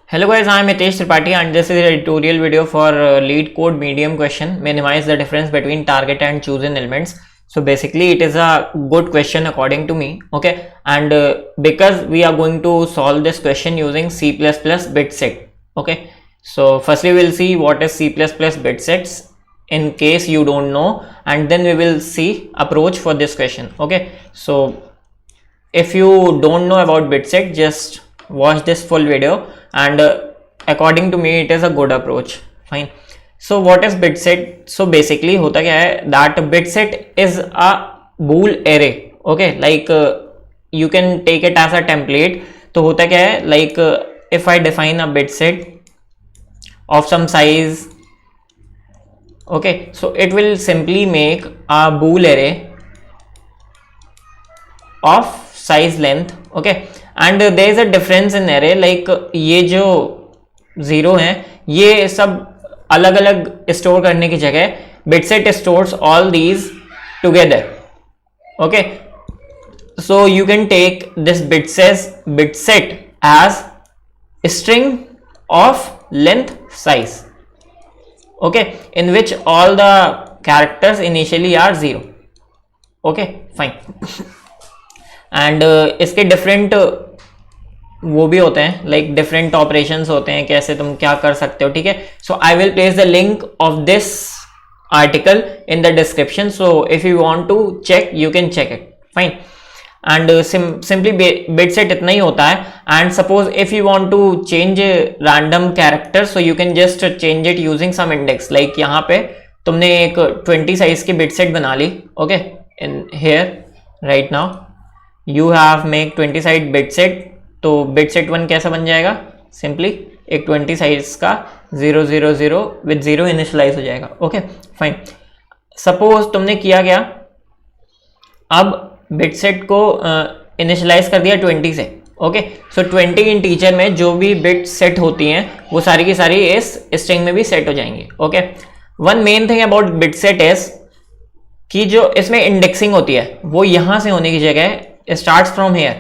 Hello guys, I am Hitesh Tripathi and this is a tutorial video for lead code medium question. Minimize the difference between target and chosen elements. So basically it is a good question according to me. Okay, and because we are going to solve this question using C++ bit set. Okay, so firstly we'll see what is C++ bit sets in case you don't know, and then we will see approach for this question. Okay, so if you don't know about bit set, just watch this full video, and according to me it is a good approach. Fine. So what is bit set? So basically होता क्या है that bit set is a bool array. Okay, like you can take it as a template. तो होता क्या है like if I define a bit set of some size, okay, so it will simply make a bool array of size length. Okay, and there is a difference in array, like ये जो zero हैं ये सब अलग अलग store करने की जगह bitset stores all these together. Okay, so you can take this bitset as string of length size, okay, in which all the characters initially are 0. Okay, fine. And इसके डिफरेंट वो भी होते हैं, लाइक डिफरेंट ऑपरेशंस होते हैं, कैसे तुम क्या कर सकते हो. ठीक है, so I will place the link of this article in the description, so if you want to check you can check it. Fine. And simply bit set इतना ही होता है. And suppose if you want to change random character, so you can just change it using some index. Like यहाँ पे तुमने एक 20 size की bit set बना ली. Okay, in here right now you have make 20 side bit set. तो bit set 1 कैसा बन जाएगा? सिंपली एक 20 साइज का 000 विद 0 इनिशियलाइज हो जाएगा. Okay, fine. सपोज तुमने किया क्या, अब बिट सेट को इनिशियलाइज कर दिया 20 से. ओके, सो 20 इंटीजर में जो भी बिट सेट होती हैं वो सारी की सारी इस स्ट्रिंग में भी सेट हो जाएंगी. Okay, one main thing about bit set is कि जो इसमें इंडेक्सिंग होती है वो यहां से होने की जगह स्टार्ट्स फ्रॉम हेयर.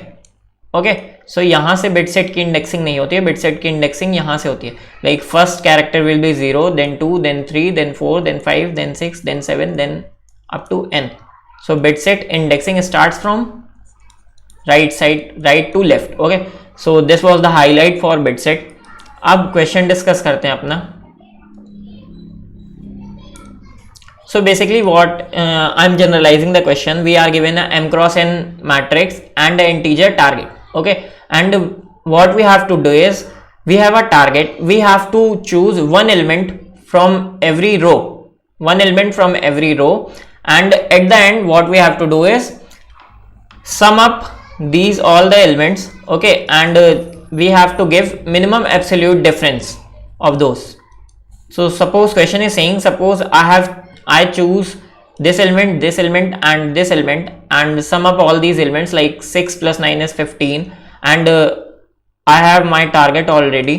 ओके, सो यहां से बिट सेट की इंडेक्सिंग नहीं होती है, बिट सेट की इंडेक्सिंग यहां से होती है. Like first character will be 0, then 2, then 3, then 4, then 5, then 6, then 7, then up to n. So bit set indexing starts from right to left. Okay, so this was the highlight for bit set. अब question discuss करते हैं अपना. So basically what I'm generalizing the question. We are given a m cross n matrix and an integer target. Okay, and what we have to do is we have a target. We have to choose one element from every row, and at the end what we have to do is sum up these all the elements. Okay, and we have to give minimum absolute difference of those. So suppose question is saying, suppose I choose this element and this element and sum up all these elements, like 6 plus 9 is 15, and I have my target already.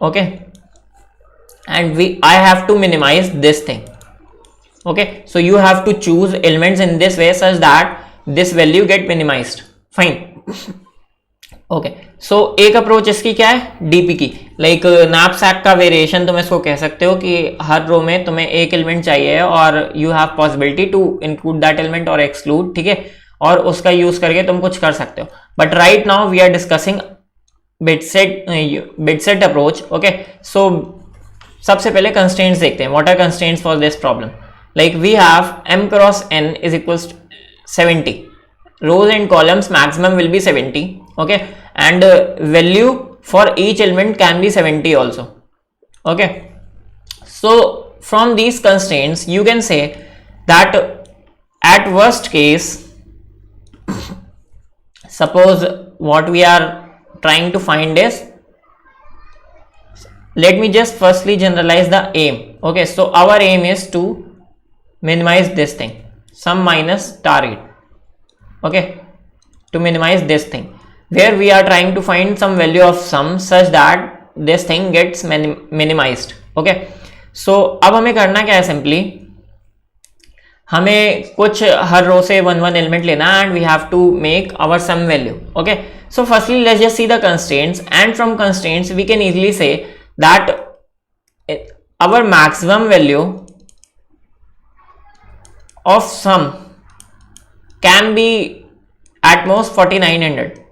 Okay, and I have to minimize this thing. Okay, so you have to choose elements in this way such that this value get minimized. Fine. Okay, so एक approach इसकी क्या है, DP की. Like knapsack का variation तुम इसको कह सकते हो कि हर रो में तुम्हें एक एलिमेंट चाहिए और you have possibility to include that element or exclude. ठीक है, और उसका यूज करके तुम कुछ कर सकते हो. But right now we are discussing bit set approach. Okay, so सबसे पहले कंस्ट्रेंट्स देखते हैं. What are constraints for this problem? Like we have m cross n is equals 70. rows and columns maximum will be 70. Okay, and value for each element can be 70 also. Okay, so from these constraints you can say that at worst case, suppose what we are trying to find is, let me just firstly generalize the aim. Okay, so our aim is to minimize this thing, sum minus target. Okay, to minimize this thing, where we are trying to find some value of sum such that this thing gets minimized. Okay, so अब हमें करना क्या है, simply हमें कुछ हर रो से one one element लेना है and we have to make our sum value. Okay, so firstly let's just see the constraints, and from constraints we can easily say that our maximum value of sum can be at most 4900.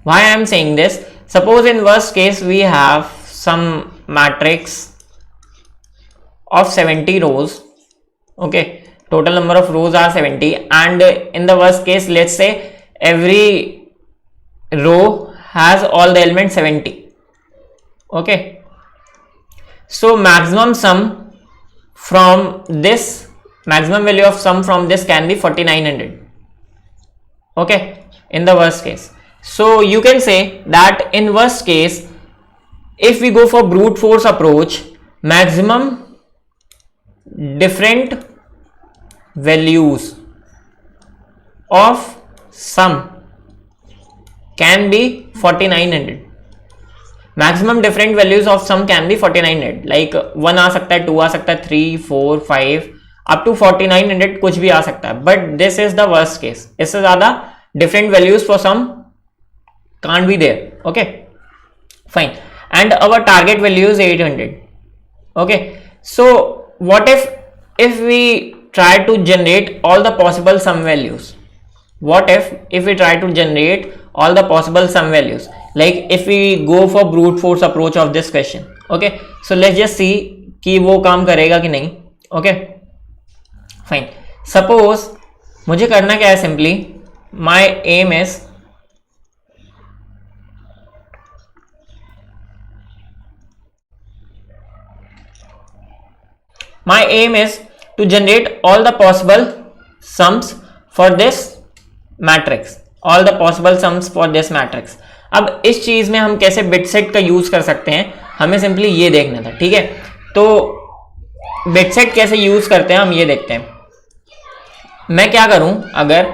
Why I am saying this? Suppose in worst case we have some matrix of 70 rows. Okay, total number of rows are 70, and in the worst case let's say every row has all the elements 70. Okay, so maximum sum from this, maximum value of sum from this can be 4900. Okay, in the worst case. So you can say that in worst case, if we go for brute force approach, maximum different values of sum can be 4900. Maximum different values of sum can be 4900. Like 1 आ सकता है, 2 आ सकता है, 3 4 5 up to 4900 कुछ भी आ सकता है. But this is the worst case. इससे ज्यादा different values for sum can't be there. Okay fine. And our target value is 800. Okay, so what if we try to generate all the possible sum values? What if we try to generate all the possible sum values, like if we go for brute force approach of this question? Okay, so let's just see कि वो काम करेगा कि नहीं. Okay fine. Suppose मुझे करना क्या है, simply my aim is to generate all the possible sums for this matrix. All the possible sums for this matrix. अब इस चीज में हम कैसे बिट सेट का यूज कर सकते हैं, हमें सिंपली ये देखना था. ठीक है, तो बिट सेट कैसे यूज करते हैं हम ये देखते हैं. मैं क्या करूं, अगर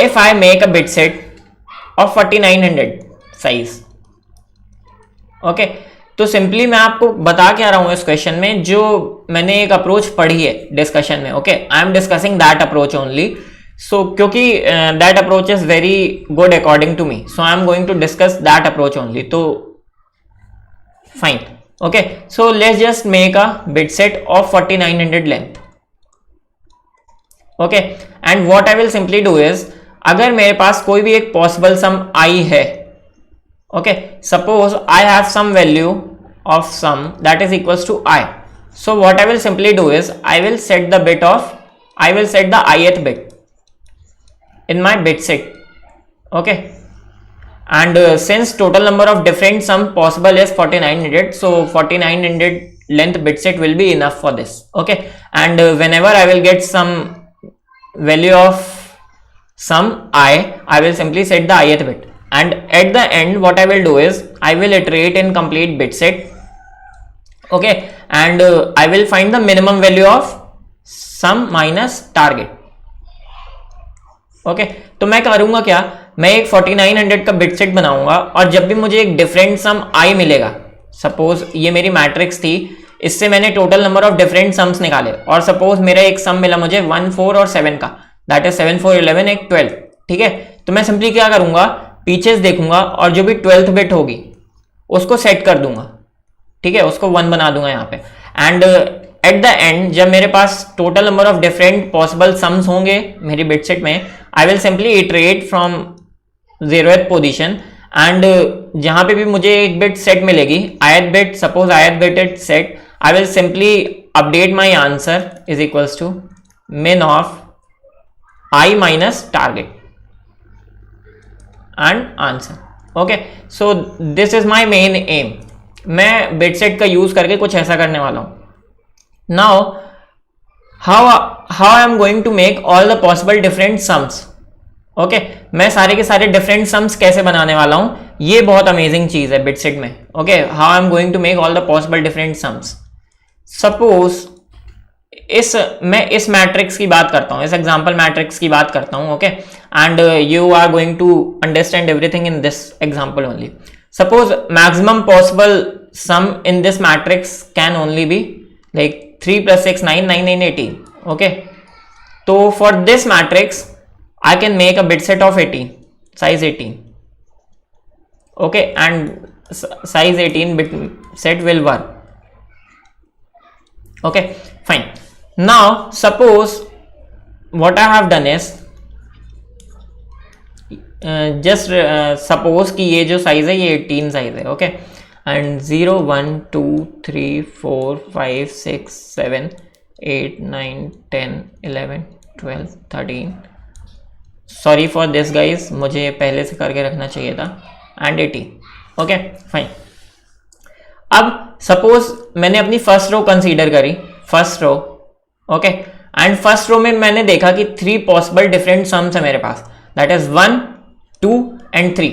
if I make a bit set of 4900 size. Okay, तो सिंपली मैं आपको बता के आ रहा हूं इस क्वेश्चन में, जो मैंने एक अप्रोच पढ़ी है डिस्कशन में. Okay, I am discussing that approach only. So क्योंकि that approach is very good according to me, so I am going to discuss that approach only. तो fine. Okay, so let's just make a bit set of 4900 length. Okay, and what I will simply do is, अगर मेरे पास कोई भी एक possible सम आई है. Okay, suppose I have some value of sum that is equals to I. So what I will simply do is I will set the ith bit in my bit set. Okay, and since total number of different sum possible is 4900, so 4900 length bit set will be enough for this. Okay, and whenever I will get some value of sum I will simply set the ith bit. And at the end what I will do is I will iterate in complete bit set. Okay, and I will find the minimum value of sum minus target. Okay, तो मैं करूंगा क्या, मैं एक 4900 का bit set बनाऊंगा, और जब भी मुझे एक डिफरेंट सम आई मिलेगा, सपोज ये मेरी मैट्रिक्स थी, इससे मैंने total number of different sums निकाले, और सपोज मेरा एक सम मिला मुझे 1 4 और 7 का, दैट इज 7 4 11 एक 12. ठीक है, तो मैं सिंपली क्या करूंगा, पीछे देखूंगा और जो भी 12th बिट होगी उसको सेट कर दूंगा. ठीक है, उसको 1 बना दूंगा यहाँ पे. एंड एट द एंड जब मेरे पास total number of different possible sums होंगे मेरी बिट सेट में, I will simply iterate from 0th position, and जहां पे भी मुझे एक बिट सेट मिलेगी, ith bit, suppose ith bit it set, I will simply update my answer is equals to min of i minus target and answer. Okay, so this is my main aim. मैं bit set का use करके कुछ ऐसा करने वाला हूं. Now how I am going to make all the possible different sums. Okay, मैं सारे के सारे different sums कैसे बनाने वाला हूं, ये बहुत अमेजिंग चीज है बिट सेट में. Okay, how I am going to make all the possible different sums. Suppose मैं इस मैट्रिक्स की बात करता हूं, इस एग्जांपल मैट्रिक्स की बात करता हूं. Okay, and you are going to understand everything in this example only. Suppose maximum possible sum in this matrix can only be like 3 + 6 9 9 9 18. Okay, तो for this matrix I can make a bit set of 18, size 18. Okay, and size 18 bit set will work. Okay, fine. Now suppose what I have done is just suppose कि ये जो size है ये 18 size है. Okay, and 0 1 2 3 4 5 6 7 8 9 10 11 12 13. Sorry for this guys, मुझे पहले से करके रखना चाहिए था. एंड 80. Okay fine. अब सपोज मैंने अपनी फर्स्ट रो कंसीडर करी, first row. Okay, and first row में मैंने देखा कि 3 पॉसिबल डिफरेंट सम्स है मेरे पास, that is 1 2 and 3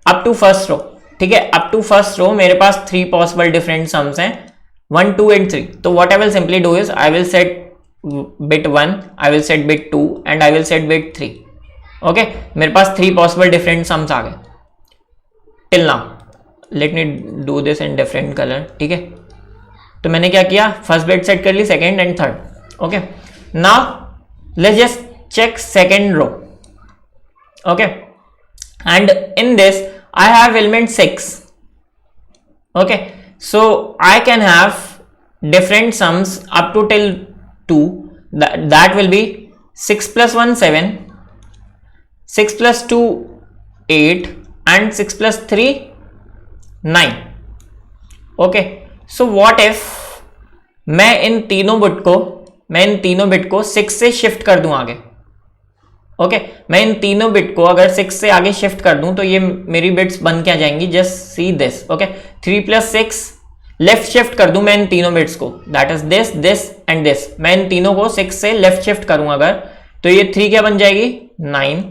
up to first row. ठीक है, अप टू फर्स्ट रो मेरे पास 3 पॉसिबल डिफरेंट सम्स हैं, 1 2 एंड 3. तो what I will simply do is I will set bit 1, I will set bit 2 and I will set bit 3. Okay, मेरे पास 3 possible different sums आ गए till now. Let me do this in different colour. ठीक है, तो मैंने क्या किया, first bit set कर ली, second and third. Okay, now let's just check second row. Okay, and in this I have element 6. Okay, so I can have different sums up to till 2. That will be 6 + 1 7, 6 + 2 8 and 6 + 3 9. Okay, so what if मैं इन तीनों bit को 6 से shift कर दूं आगे. Okay, मैं इन तीनों bit को अगर 6 से आगे शिफ्ट कर दूं तो ये मेरी बिट्स बन के आ जाएंगी. Just see this. Okay, 3 + 6 left shift कर दूं मैं इन तीनों बिट्स को, that is this this and this. मैं इन तीनों को 6 से लेफ्ट शिफ्ट करूं अगर, तो ये 3 क्या बन जाएगी 9,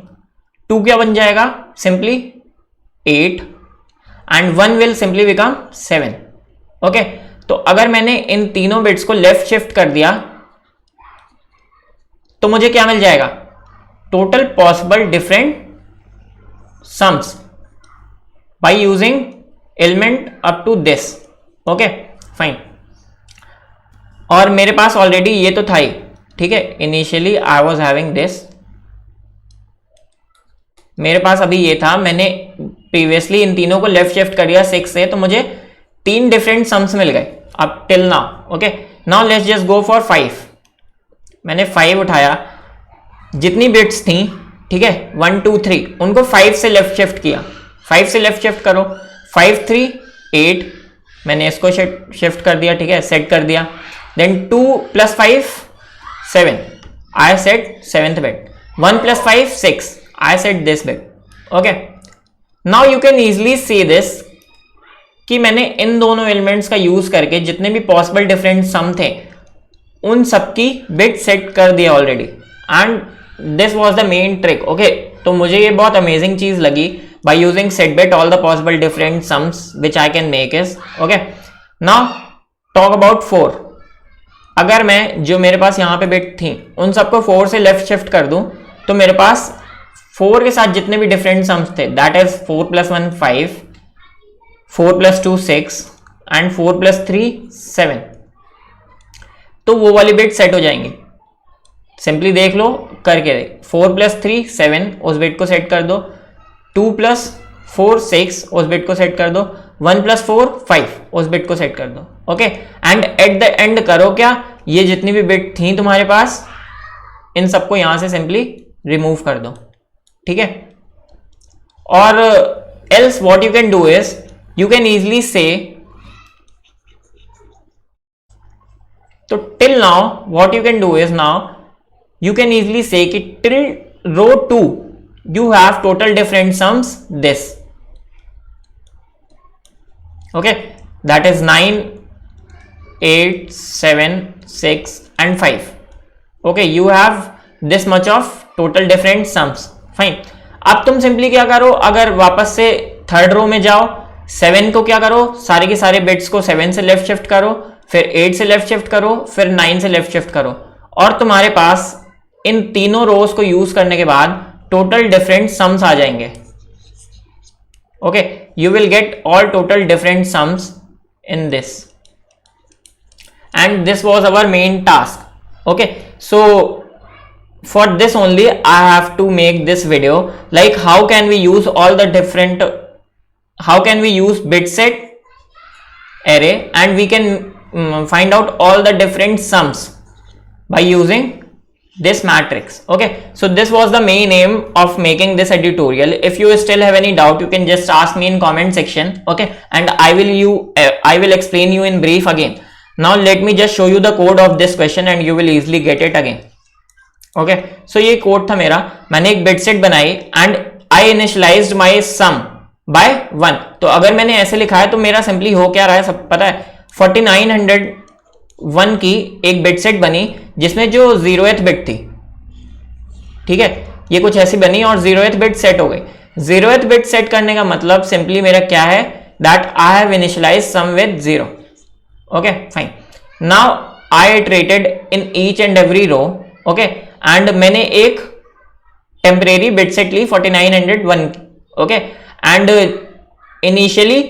2 क्या बन जाएगा simply 8 and 1 will simply become 7. Okay, तो अगर मैंने इन तीनों बिट्स को लेफ्ट शिफ्ट कर दिया तो मुझे क्या मिल जाएगा, total possible different sums by using element up to this. Okay fine. और मेरे पास ऑलरेडी ये तो था ही. ठीक है, initially I was having this, मेरे पास अभी ये था, मैंने प्रीवियसली इन तीनों को लेफ्ट शिफ्ट कर दिया 6 से, तो मुझे 3 डिफरेंट सम्स मिल गए अब till now. Okay, now let's just go for 5. मैंने 5 उठाया, जितनी बिट्स थी, ठीक है 1 2 3, उनको 5 से लेफ्ट शिफ्ट किया. 5 से लेफ्ट शिफ्ट करो, 5 3 8, मैंने इसको शिफ्ट कर दिया. ठीक है, सेट कर दिया. Then 2 + 5 7, I set 7th bit. 1 + 5 6, I set this bit. Okay, now you can easily see this कि मैंने इन दोनों एलिमेंट्स का यूज करके जितने भी पॉसिबल डिफरेंट सम थे उन सबकी बिट सेट कर दिया already. And this was the main trick. Okay, तो मुझे ये बहुत अमेजिंग चीज लगी. By using set bit all the possible different sums which I can make is. Okay, now talk about 4. अगर मैं जो मेरे पास यहाँ पे बिट थी उन सबको 4 से लेफ्ट शिफ्ट कर दूं तो मेरे पास 4 के साथ जितने भी डिफरेंट सम्स थे, दैट इज 4 + 1 5, 4 + 2 6 एंड 4 + 3 7. तो वो वाली बिट सेट हो जाएंगी. सिंपली देख लो करके. 4 + 3 7, उस बिट को सेट कर दो. 2 + 4 6, उस बिट को सेट कर दो. 1 + 4 5, उस बिट को सेट कर दो. Okay, and at the end करो क्या, ये जितनी भी बिट थी तुम्हारे पास इन सबको यहां से सिंपली रिमूव कर दो. ठीक है, और else what you can do is you can easily से, तो till now what you can do is now you can easily से कि till row 2 you have total different sums this. Okay, that is 9 8 7 6 and 5. Okay, you have this much of total different sums. Fine. अब तुम simply क्या करो, अगर वापस से third row में जाओ, 7 को क्या करो, सारे के सारे बिट्स को 7 से लेफ्ट शिफ्ट करो, फिर 8 से लेफ्ट शिफ्ट करो, फिर 9 से लेफ्ट शिफ्ट करो, और तुम्हारे पास इन तीनों रोज को यूज करने के बाद टोटल डिफरेंट सम्स आ जाएंगे. Okay, you will get all total different sums in this, and this was our main task. Okay, so for this only I have to make this video, like how can we use all the different, how can we use bit set array and we can find out all the different sums by using this matrix. Okay, so this was the main aim of making this tutorial. If you still have any doubt, you can just ask me in comment section. Okay, and I will explain you in brief again. Now let me just show you the code of this question and you will easily get it again. Okay, so ये code था मेरा, मैंने एक bit set बनाई and I initialized my sum by 1. तो अगर मैंने ऐसे लिखा है तो मेरा सिंपली हो क्या रहा है सब पता है, 4901 की एक बिट सेट बनी जिसमें जो 0th बिट थी, ठीक है, ये कुछ ऐसी बनी और 0th बिट सेट हो गई. 0th बिट सेट करने का मतलब सिंपली मेरा क्या है, that I have initialized sum with 0. Okay fine, now I iterated in each and every row. Okay, and मैंने एक टेम्परेरी बिट सेट ली 4901. ओके, एंड इनिशियली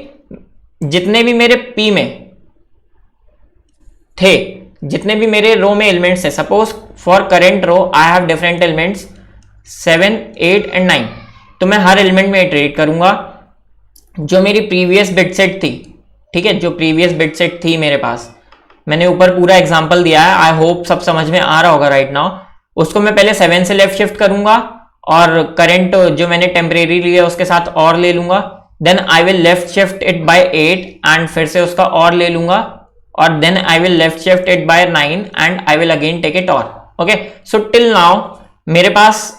जितने भी मेरे पी में थे, जितने भी मेरे रो में एलिमेंट्स थे, suppose for current row I have different elements 7, 8 and 9. तो मैं हर एलिमेंट में इटरेट करूंगा. जो मेरी प्रीवियस बिट सेट थी, ठीक है, जो प्रीवियस बिट सेट थी मेरे पास, मैंने ऊपर पूरा एग्जांपल दिया है, आई होप सब समझ में आ रहा होगा राइट नाउ. उसको मैं पहले 7 से लेफ्ट शिफ्ट करूंगा और करंट जो मैंने टेम्परेरी लिया उसके साथ और ले लूंगा. Then I will left shift it by 8 and फिर से उसका और ले लूंगा और then I will left shift it by 9 and I will again take it और. ओके, सो टिल नाउ मेरे पास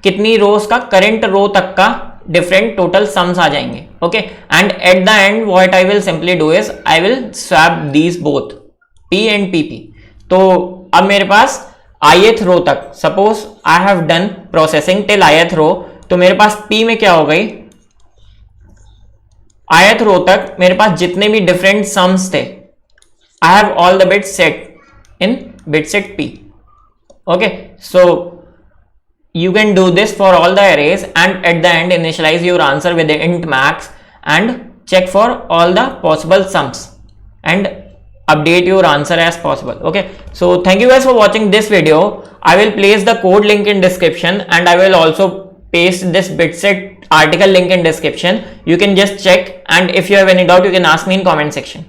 कितनी रोज का, करंट रो तक का डिफरेंट टोटल समस आ जाएंगे. Okay, and at the end what I will simply do is I will swap these both P and PP. तो अब मेरे पास ith रो तक, suppose I have done processing till ith रो, तो मेरे पास p में क्या हो गई, ith रो तक मेरे पास जितने भी डिफरेंट सम्स थे, I have all the bits set in bit set p. Okay, so you can do this for all the arrays and at the end initialize your answer with the int max and check for all the possible sums and update your answer as possible. Okay, so thank you guys for watching this video. I will place the code link in description and I will also paste this bitset article link in description. You can just check, and if you have any doubt you can ask me in comment section.